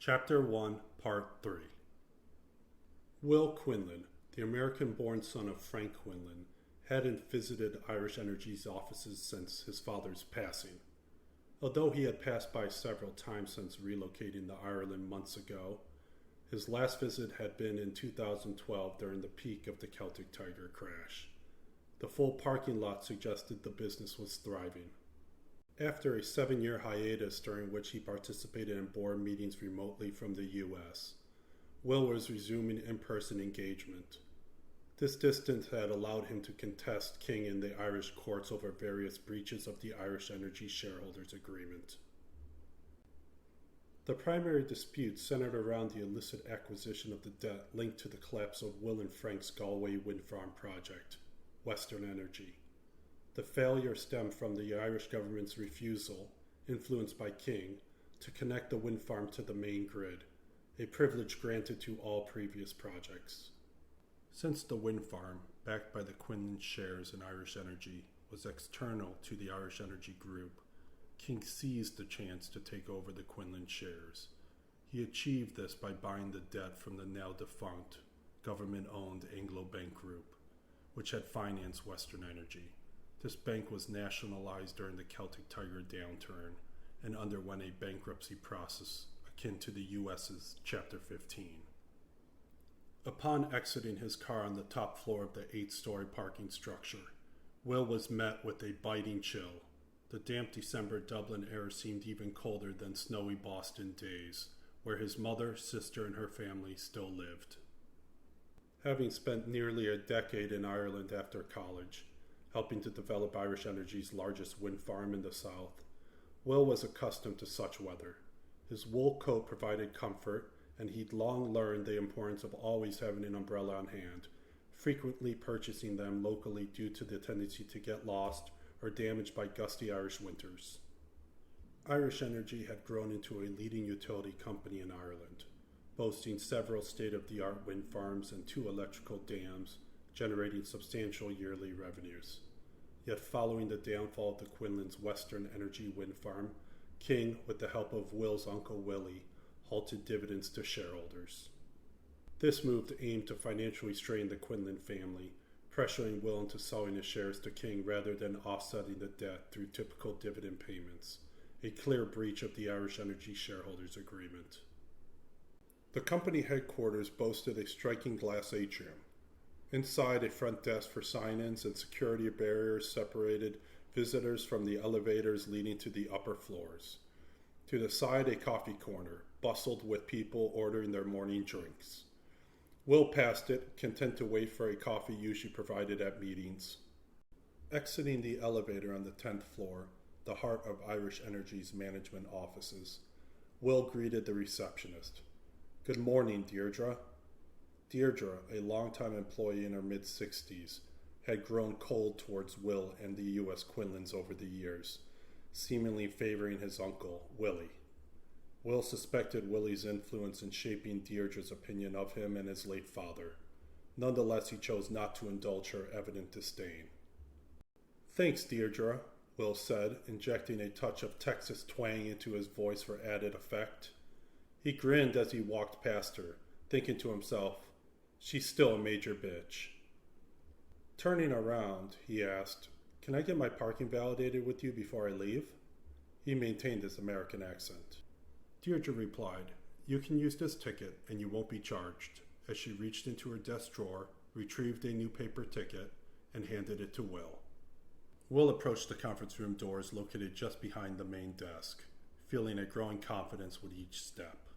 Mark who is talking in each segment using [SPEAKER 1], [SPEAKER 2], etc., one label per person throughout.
[SPEAKER 1] Chapter 1, Part 3. Will Quinlan, the American-born son of Frank Quinlan, hadn't visited Irish Energy's offices since his father's passing. Although he had passed by several times since relocating to Ireland months ago, his last visit had been in 2012 during the peak of the Celtic Tiger crash. The full parking lot suggested the business was thriving. After a 7-year hiatus during which he participated in board meetings remotely from the U.S., Will was resuming in-person engagement. This distance had allowed him to contest King in the Irish courts over various breaches of the Irish Energy Shareholders Agreement. The primary dispute centered around the illicit acquisition of the debt linked to the collapse of Will and Frank's Galway wind farm project, Western Energy. The failure stemmed from the Irish government's refusal, influenced by King, to connect the wind farm to the main grid, a privilege granted to all previous projects. Since the wind farm, backed by the Quinlan shares in Irish Energy, was external to the Irish Energy Group, King seized the chance to take over the Quinlan shares. He achieved this by buying the debt from the now-defunct, government-owned Anglo Bank Group, which had financed Western Energy. This bank was nationalized during the Celtic Tiger downturn and underwent a bankruptcy process akin to the U.S.'s Chapter 15. Upon exiting his car on the top floor of the 8-story parking structure, Will was met with a biting chill. The damp December Dublin air seemed even colder than snowy Boston days, where his mother, sister, and her family still lived. Having spent nearly a decade in Ireland after college, helping to develop Irish Energy's largest wind farm in the south, Will was accustomed to such weather. His wool coat provided comfort, and he'd long learned the importance of always having an umbrella on hand, frequently purchasing them locally due to the tendency to get lost or damaged by gusty Irish winters. Irish Energy had grown into a leading utility company in Ireland, boasting several state-of-the-art wind farms and 2 electrical dams, generating substantial yearly revenues. Yet following the downfall of the Quinlan's Western Energy wind farm, King, with the help of Will's uncle Willie, halted dividends to shareholders. This move aimed to financially strain the Quinlan family, pressuring Will into selling his shares to King rather than offsetting the debt through typical dividend payments, a clear breach of the Irish Energy Shareholders Agreement. The company headquarters boasted a striking glass atrium. Inside, a front desk for sign-ins and security barriers separated visitors from the elevators leading to the upper floors. To the side, a coffee corner, bustled with people ordering their morning drinks. Will passed it, content to wait for a coffee usually provided at meetings. Exiting the elevator on the 10th floor, the heart of Irish Energy's management offices, Will greeted the receptionist. "Good morning, Deirdre." Deirdre, a longtime employee in her mid-60s, had grown cold towards Will and the U.S. Quinlans over the years, seemingly favoring his uncle, Willie. Will suspected Willie's influence in shaping Deirdre's opinion of him and his late father. Nonetheless, he chose not to indulge her evident disdain. "Thanks, Deirdre," Will said, injecting a touch of Texas twang into his voice for added effect. He grinned as he walked past her, thinking to himself, "She's still a major bitch." Turning around, he asked, "Can I get my parking validated with you before I leave?" He maintained his American accent. Deirdre replied, "You can use this ticket and you won't be charged," as she reached into her desk drawer, retrieved a new paper ticket, and handed it to Will. Will approached the conference room doors located just behind the main desk, feeling a growing confidence with each step.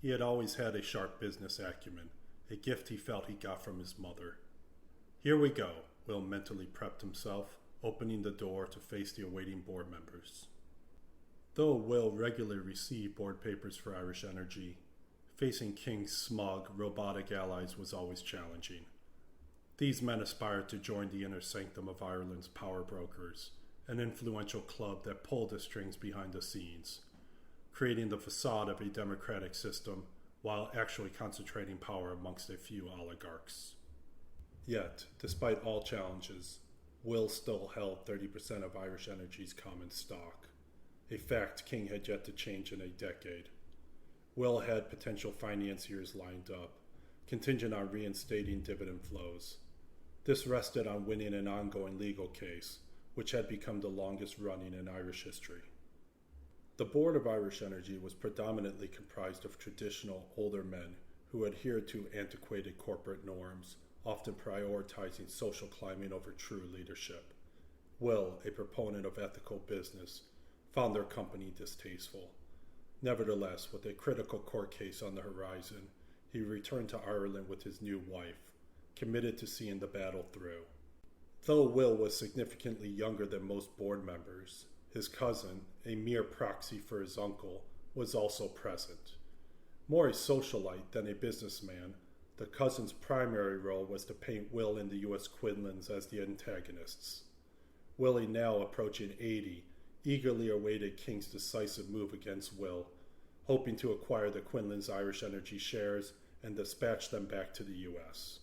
[SPEAKER 1] He had always had a sharp business acumen, a gift he felt he got from his mother. "Here we go," Will mentally prepped himself, opening the door to face the awaiting board members. Though Will regularly received board papers for Irish Energy, facing King's smug, robotic allies was always challenging. These men aspired to join the inner sanctum of Ireland's power brokers, an influential club that pulled the strings behind the scenes, creating the facade of a democratic system while actually concentrating power amongst a few oligarchs. Yet, despite all challenges, Will still held 30% of Irish Energy's common stock, a fact King had yet to change in a decade. Will had potential financiers lined up, contingent on reinstating dividend flows. This rested on winning an ongoing legal case, which had become the longest running in Irish history. The board of Irish Energy was predominantly comprised of traditional, older men who adhered to antiquated corporate norms, often prioritizing social climbing over true leadership. Will, a proponent of ethical business, found their company distasteful. Nevertheless, with a critical court case on the horizon, he returned to Ireland with his new wife, committed to seeing the battle through. Though Will was significantly younger than most board members, his cousin, a mere proxy for his uncle, was also present. More a socialite than a businessman, the cousin's primary role was to paint Will and the U.S. Quinlans as the antagonists. Willie, now approaching 80, eagerly awaited King's decisive move against Will, hoping to acquire the Quinlan's Irish Energy shares and dispatch them back to the U.S.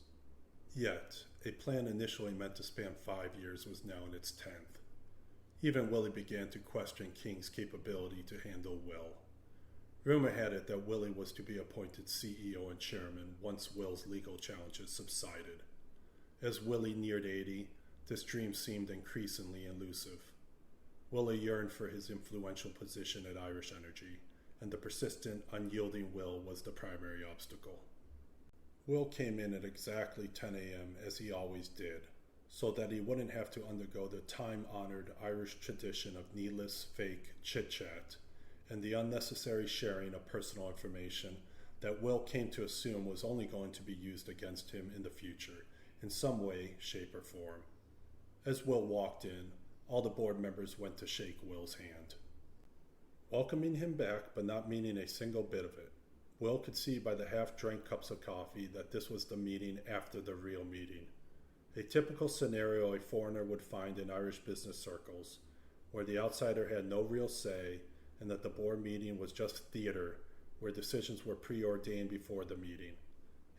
[SPEAKER 1] Yet, a plan initially meant to span 5 years was now in its 10th. Even Willie began to question King's capability to handle Will. Rumor had it that Willie was to be appointed CEO and chairman once Will's legal challenges subsided. As Willie neared 80, this dream seemed increasingly elusive. Willie yearned for his influential position at Irish Energy, and the persistent, unyielding Will was the primary obstacle. Will came in at exactly 10 a.m. as he always did, so that he wouldn't have to undergo the time-honored Irish tradition of needless, fake chit-chat and the unnecessary sharing of personal information that Will came to assume was only going to be used against him in the future, in some way, shape, or form. As Will walked in, all the board members went to shake Will's hand. Welcoming him back, but not meaning a single bit of it, Will could see by the half-drank cups of coffee that this was the meeting after the real meeting. A typical scenario a foreigner would find in Irish business circles, where the outsider had no real say and that the board meeting was just theater, where decisions were preordained before the meeting.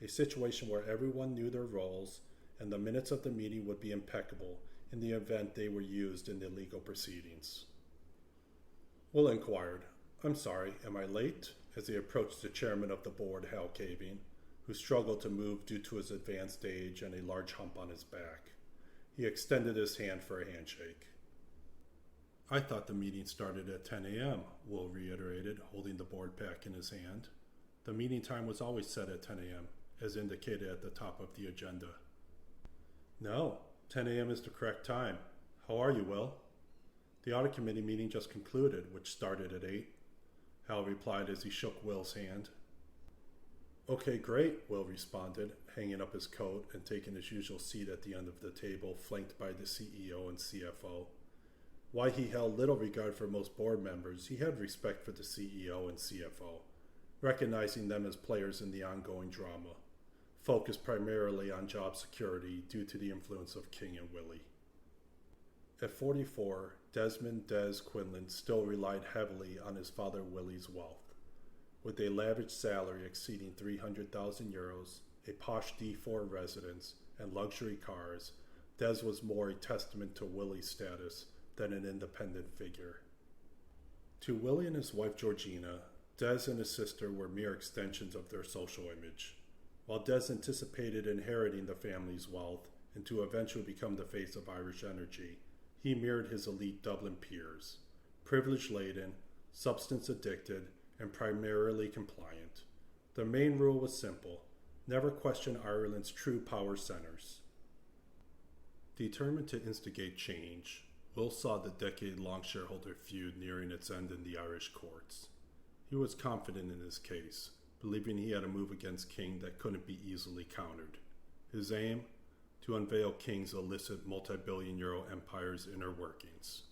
[SPEAKER 1] A situation where everyone knew their roles and the minutes of the meeting would be impeccable in the event they were used in the legal proceedings. Will inquired, "I'm sorry, am I late?" as he approached the chairman of the board, Hal Caving, who struggled to move due to his advanced age and a large hump on his back. He extended his hand for a handshake. "I thought the meeting started at 10 a.m., Will reiterated, holding the board pack in his hand. The meeting time was always set at 10 a.m., as indicated at the top of the agenda. "No, 10 a.m. is the correct time. How are you, Will?" "The audit committee meeting just concluded, which started at 8. Hal replied as he shook Will's hand. "Okay, great," Will responded, hanging up his coat and taking his usual seat at the end of the table, flanked by the CEO and CFO. While he held little regard for most board members, he had respect for the CEO and CFO, recognizing them as players in the ongoing drama, focused primarily on job security due to the influence of King and Willie. At 44, Desmond Des Quinlan still relied heavily on his father Willie's wealth. With a lavish salary exceeding €300,000, a posh D4 residence, and luxury cars, Des was more a testament to Willie's status than an independent figure. To Willie and his wife Georgina, Des and his sister were mere extensions of their social image. While Des anticipated inheriting the family's wealth and to eventually become the face of Irish Energy, he mirrored his elite Dublin peers, privilege-laden, substance-addicted, and primarily compliant. Their main rule was simple: never question Ireland's true power centers. Determined to instigate change, Will saw the decade-long shareholder feud nearing its end in the Irish courts. He was confident in his case, believing he had a move against King that couldn't be easily countered. His aim? To unveil King's illicit multi-billion-euro empire's inner workings.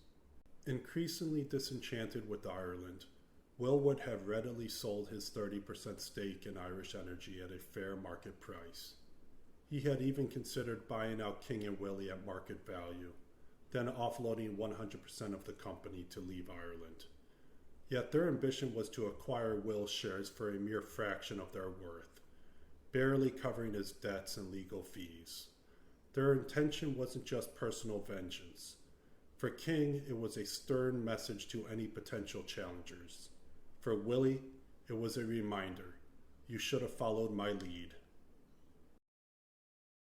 [SPEAKER 1] Increasingly disenchanted with Ireland, Will would have readily sold his 30% stake in Irish Energy at a fair market price. He had even considered buying out King and Willie at market value, then offloading 100% of the company to leave Ireland. Yet their ambition was to acquire Will's shares for a mere fraction of their worth, barely covering his debts and legal fees. Their intention wasn't just personal vengeance. For King, it was a stern message to any potential challengers. For Willie, It was a reminder. You should have followed my lead.